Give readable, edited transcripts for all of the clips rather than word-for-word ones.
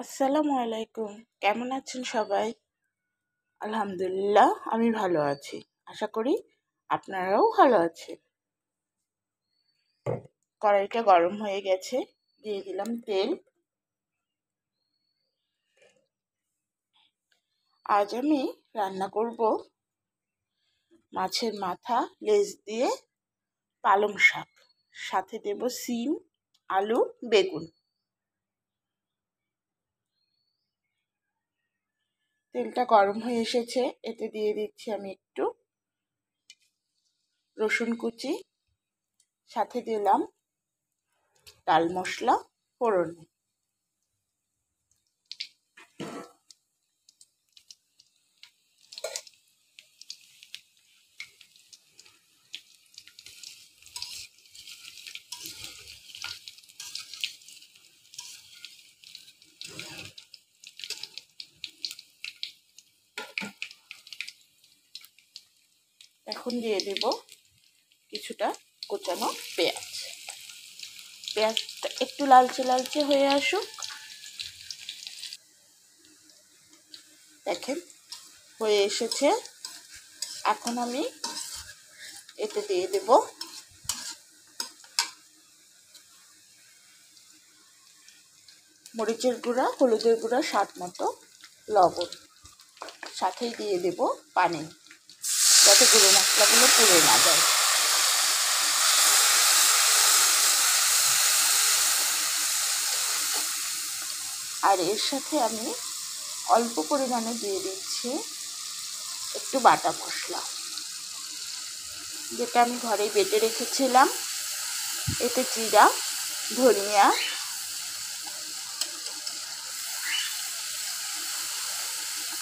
আসসালামু আলাইকুম। কেমন আছেন সবাই? আলহামদুলিল্লাহ আমি ভালো আছি। আশা করি আপনারাও ভালো আছেন। কড়াইটা গরম হয়ে গেছে, দিয়ে দিলাম তেল। আজ আমি রান্না করব মাছের মাথা লেজ দিয়ে পালং শাক, সাথে দেব সিম, আলু, বেগুন। তেলটা গরম হয়ে এসেছে, এতে দিয়ে দিচ্ছি আমি একটু রসুন কুচি, সাথে দিলাম ডাল মশলা ফোড়নে। এখন দিয়ে দেব কিছুটা কোচানো পেঁয়াজ। পেঁয়াজটা একটু লালচে লালচে হয়ে আসুক। দেখেন হয়ে এসেছে। এখন আমি এতে দিয়ে দেব মরিচের গুঁড়া, হলুদের গুঁড়া, স্বাদ মতো লবণ, সাথেই দিয়ে দেব পানি, যাতে গুঁড়ো মশলাগুলো পুড়ে না যায়। আর এর সাথে আমি অল্প পরিমাণে দিয়ে দিচ্ছি একটু বাটা মশলা, যেটা আমি ঘরেই বেটে রেখেছিলাম। এতে জিরা, ধনিয়া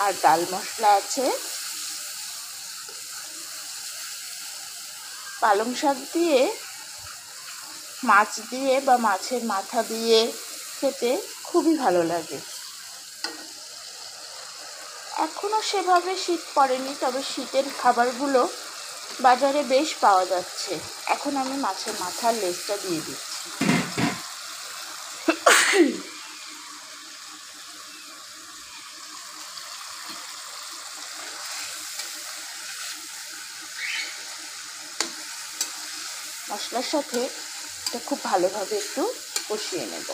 আর ডাল মশলা আছে। পালং শাক দিয়ে, মাছ দিয়ে বা মাছের মাথা দিয়ে খেতে খুবই ভালো লাগে। এখনও সেভাবে শীত পড়েনি, তবে শীতের খাবারগুলো বাজারে বেশ পাওয়া যাচ্ছে। এখন আমি মাছের মাথার লেজটা দিয়ে দিচ্ছি। মশলার সাথে এটা খুব ভালোভাবে একটু কষিয়ে নেব।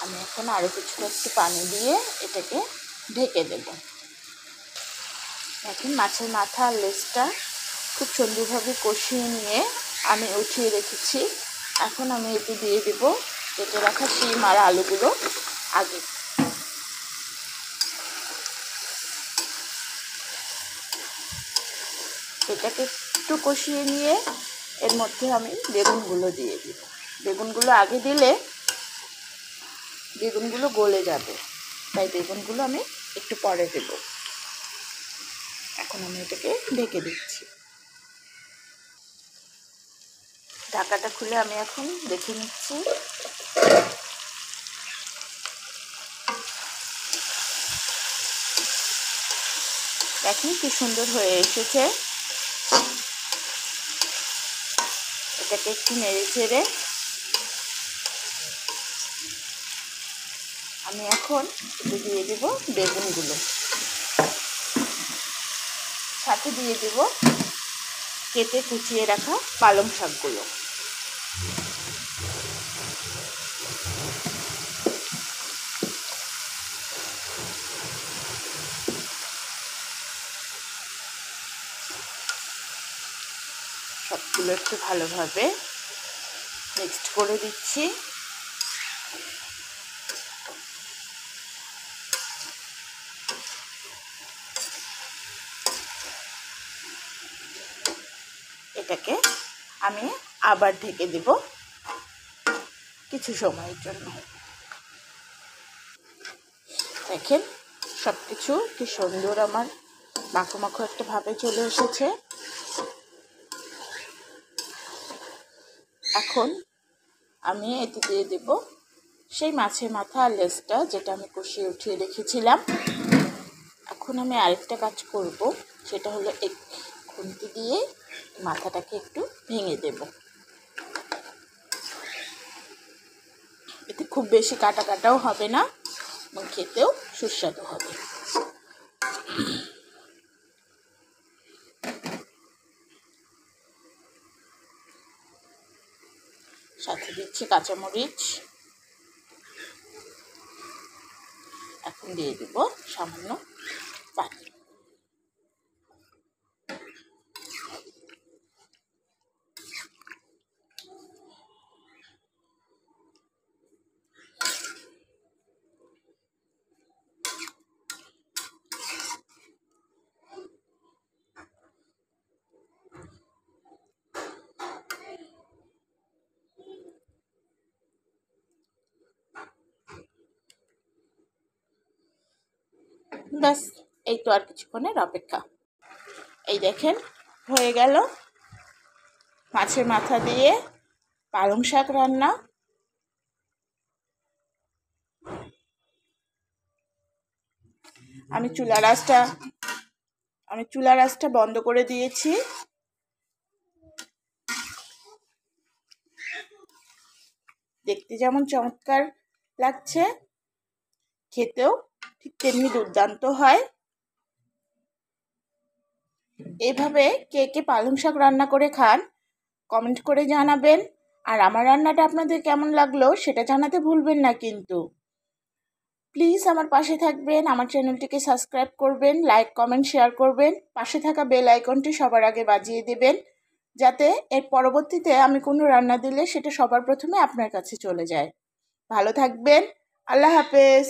আমি এখন আরও কিছুটা একটু পানি দিয়ে এটাকে ঢেকে দেব। এখন মাছের মাথা আর লেজটা খুব সুন্দরভাবে কষিয়ে নিয়ে আমি উঠিয়ে রেখেছি। এখন আমি এতে দিয়ে দেব কেটে রাখা শিম আর আলুগুলো আগে। এটাকে একটু কষিয়ে নিয়ে এর মধ্যে আমি বেগুনগুলো দিয়ে দিব। বেগুনগুলো আগে দিলে বেগুনগুলো গলে যাবে, তাই বেগুনগুলো আমি একটু পরে দেব। এখন আমি এটাকে ঢেকে দিচ্ছি। ঢাকাটা খুলে আমি এখন দেখে নিচ্ছি। দেখুন কি সুন্দর হয়ে এসেছে। এটাকে একটু নেড়ে চেড়ে আমি এখন দিয়ে দেব বেগুনগুলো, সাথে দিয়ে দেব কেটে কুচিয়ে রাখা পালং শাকগুলো। সবগুলো একটু ভালোভাবে মিক্সড করে দিচ্ছি। এটাকে আমি আবার ঢেকে দেব কিছু সময়ের জন্য। দেখেন সব কিছু কি সুন্দর আমার মাখো মাখো একটা ভাবে চলে এসেছে। এখন আমি এতে দিয়ে দেব সেই মাছের মাথা আর লেজটা, যেটা আমি কষিয়ে উঠিয়ে রেখেছিলাম। এখন আমি আরেকটা কাজ করব, সেটা হলো এক খুন্তি দিয়ে মাথাটাকে একটু ভেঙে দেব। এতে খুব বেশি কাটা কাটাও হবে না এবং খেতেও সুস্বাদু হবে। সাথে দিচ্ছি কাঁচামরিচ। এখন দিয়ে দেব সামান্য পানি। ব্যাস, এই তো আর কিছুক্ষণের অপেক্ষা। এই দেখেন হয়ে গেল মাছের মাথা দিয়ে পালং শাক রান্না। আমি চুলার আঁচটা বন্ধ করে দিয়েছি। দেখতে যেমন চমৎকার লাগছে, খেতেও ঠিক তেমনি দুর্দান্ত হয়। এভাবে কে কে পালং শাক রান্না করে খান কমেন্ট করে জানাবেন। আর আমার রান্নাটা আপনাদের কেমন লাগলো সেটা জানাতে ভুলবেন না কিন্তু। প্লিজ আমার পাশে থাকবেন, আমার চ্যানেলটিকে সাবস্ক্রাইব করবেন, লাইক কমেন্ট শেয়ার করবেন, পাশে থাকা বেল আইকনটি সবার আগে বাজিয়ে দেবেন, যাতে এর পরবর্তীতে আমি কোনো রান্না দিলে সেটা সবার প্রথমে আপনার কাছে চলে যায়। ভালো থাকবেন। আল্লাহ হাফেজ।